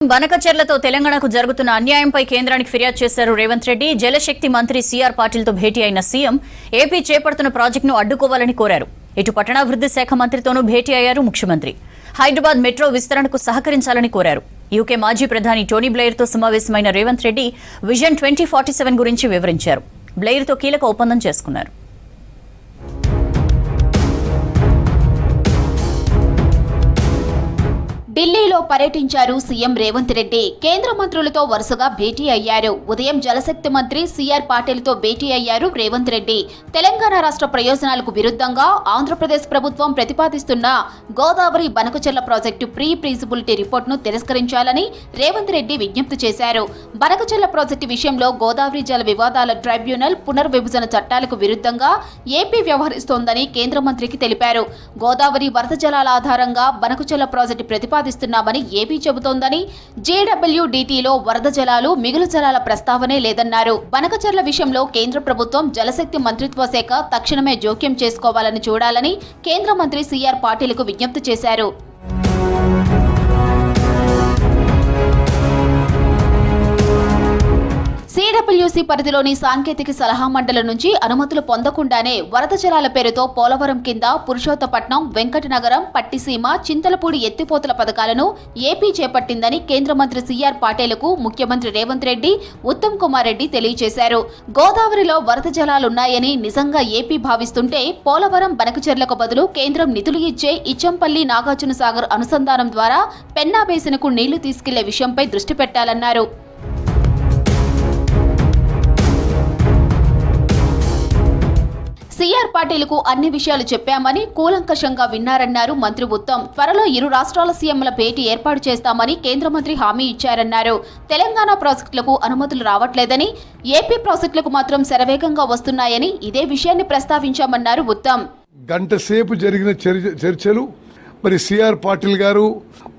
బనకచెర్లతో తెలంగాణకు జరుగుతున్న అన్యాయంపై కేంద్రానికి ఫిర్యాదు చేశారు రేవంత్ రెడ్డి. జలశక్తి మంత్రి సిఆర్ పాటిల్తో భేటీ అయిన సీఎం ఏపీ చేపడుతున్న ప్రాజెక్టును అడ్డుకోవాలని కోరారు. ఇటు పట్టణాభివృద్ధి శాఖ మంత్రితోనూ భేటీ అయ్యారు ముఖ్యమంత్రి. హైదరాబాద్ మెట్రో విస్తరణకు సహకరించాలని కోరారు. యూకే మాజీ ప్రధాని టోనీ బ్లెయిర్తో సమావేశమైన రేవంత్ రెడ్డి విజన్ 2047 గురించి వివరించారు. బ్లెయిర్తో కీలక ఒప్పందం చేసుకున్నారు. ఢిల్లీలో పర్యటించారు సీఎం రేవంత్ రెడ్డి. కేంద్ర మంత్రులతో వరుసగా భేటీ అయ్యారు. ఉదయం జలశక్తి మంత్రి సిఆర్ పాటిల్తో భేటీ అయ్యారు రేవంత్ రెడ్డి. తెలంగాణ రాష్ట్ర ప్రయోజనాలకు విరుద్ధంగా ఆంధ్రప్రదేశ్ ప్రభుత్వం ప్రతిపాదిస్తున్న Godavari Banakacherla project pre feasibility రిపోర్టును తిరస్కరించాలని రేవంత్ రెడ్డి విజ్ఞప్తి చేశారు. బనకచెర్ల ప్రాజెక్టు విషయంలో గోదావరి జల వివాదాల ట్రైబ్యునల్ పునర్విభజన చట్టాలకు విరుద్ధంగా ఏపీ వ్యవహరిస్తోందని కేంద్ర మంత్రికి తెలిపారు. గోదావరి వరద జలాల ఆధారంగా బనకచెర్ల ప్రాజెక్టు ప్రతిపాదిస్తున్నామని ఏపీ చెబుతోందని, జేడబ్ల్యూడీటీలో వరద జలాలు, మిగులు జలాల ప్రస్తావనే లేదన్నారు. బనకచెర్ల విషయంలో కేంద్ర ప్రభుత్వం జలశక్తి మంత్రిత్వ శాఖ తక్షణమే జోక్యం చేసుకోవాలని చూడాలని కేంద్ర మంత్రి సిఆర్ పాటిల్కు విజ్ఞప్తి చేశారు. సిడబ్ల్యూసీ పరిధిలోని సాంకేతిక సలహా మండలి నుంచి అనుమతులు పొందకుండానే వరద జలాల పేరుతో పోలవరం కింద పురుషోత్తపట్నం, వెంకటనగరం, పట్టిసీమ, చింతలపూడి ఎత్తిపోతల పథకాలను ఏపీ చేపట్టిందని కేంద్ర మంత్రి సిఆర్ పాటిల్కు ముఖ్యమంత్రి రేవంత్ రెడ్డి, ఉత్తమ్ కుమార్ రెడ్డి తెలియజేశారు. గోదావరిలో వరద జలాలున్నాయని నిజంగా ఏపీ భావిస్తుంటే పోలవరం బనకచెర్లకు బదులు కేంద్రం నిధులు ఇచ్చే ఇచ్చంపల్లి, నాగార్జున సాగర్ అనుసంధానం ద్వారా పెన్నా బేసిన్కు నీళ్లు తీసుకెళ్లే విషయంపై దృష్టి పెట్టాలన్నారు. సిఆర్ పాటిల్కు అన్ని విషయాలు చెప్పామని, కూలంకషంగా విన్నారన్నారు మంత్రి ఉత్తమ్. త్వరలో ఇరు రాష్ట్రాల సీఎంల భేటీ ఏర్పాటు చేస్తామని కేంద్ర మంత్రి హామీ ఇచ్చారన్నారు. తెలంగాణ ప్రాజెక్టులకు అనుమతులు రావట్లేదని, ఏపీ ప్రాజెక్టులకు మాత్రం శరవేగంగా వస్తున్నాయని ఇదే విషయాన్ని ప్రస్తావించామన్నారు ఉత్తమ్. గంట సేపు జరిగిన చర్చలు మరి సిఆర్ పాటిల్ గారు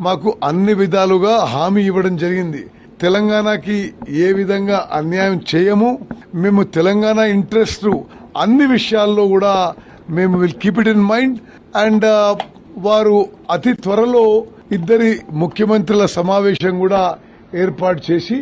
మాకు అన్ని విధాలుగా హామీ ఇవ్వడం జరిగింది. తెలంగాణకి ఏ విధంగా అన్యాయం చేయము, మేము తెలంగాణ ఇంట్రెస్ట్ అన్ని విషయాల్లో కూడా మేము will keep it in mind. And వారు అతి త్వరలో ఇద్దరి ముఖ్యమంత్రుల సమావేశం కూడా ఏర్పాటు చేసి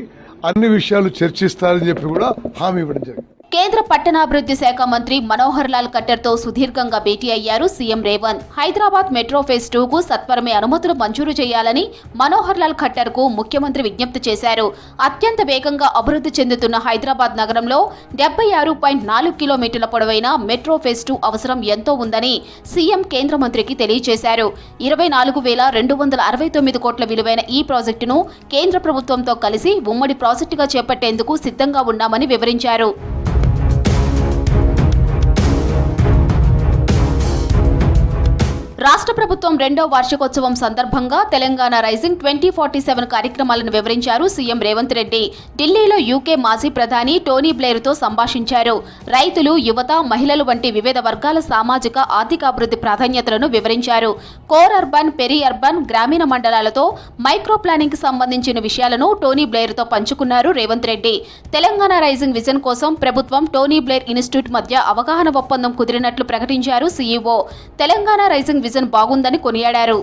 అన్ని విషయాలు చర్చిస్తారని చెప్పి కూడా హామీ ఇవ్వడం జరిగింది. కేంద్ర పట్టణాభివృద్ధి శాఖ మంత్రి మనోహర్ లాల్ ఖట్టర్తో సుదీర్ఘంగా భేటీ అయ్యారు CM Revanth. Hyderabad metro phase 2కు సత్వరమే అనుమతులు మంజూరు చేయాలని మనోహర్ లాల్ ఖట్టర్కు ముఖ్యమంత్రి విజ్ఞప్తి చేశారు. అత్యంత వేగంగా అభివృద్ధి చెందుతున్న హైదరాబాద్ నగరంలో 76.4 కిలోమీటర్ల పొడవైన మెట్రో ఫేజ్ 2 అవసరం ఎంతో ఉందని సీఎం కేంద్ర మంత్రికి తెలియజేశారు. 24,269 కోట్ల విలువైన ఈ ప్రాజెక్టును కేంద్ర ప్రభుత్వంతో కలిసి ఉమ్మడి ప్రాజెక్టుగా చేపట్టేందుకు సిద్ధంగా ఉన్నామని వివరించారు. రాష్ట్ర ప్రభుత్వం 2వ వార్షికోత్సవం సందర్భంగా తెలంగాణ రైజింగ్ 2047 కార్యక్రమాలను వివరించారు సీఎం రేవంత్ రెడ్డి. ఢిల్లీలో యూకే మాజీ ప్రధాని టోనీ బ్లెయిర్తో సంభాషించారు. రైతులు, యువత, మహిళలు వంటి వివిధ వర్గాల సామాజిక, ఆర్థికాభివృద్ధి ప్రాధాన్యతలను వివరించారు. కోర్ అర్బన్, పెరి అర్బన్, గ్రామీణ మండలాలతో మైక్రో ప్లానింగ్ కి సంబంధించిన విషయాలను టోనీ బ్లెయిర్తో పంచుకున్నారు రేవంత్ రెడ్డి. తెలంగాణ రైజింగ్ విజన్ కోసం ప్రభుత్వం, టోనీ బ్లెయిర్ ఇన్స్టిట్యూట్ మధ్య అవగాహన ఒప్పందం కుదిరినట్లు ప్రకటించారు సీఈఓ. తెలంగాణ రైజింగ్ విజన్ బాగుందని కొనియాడారు.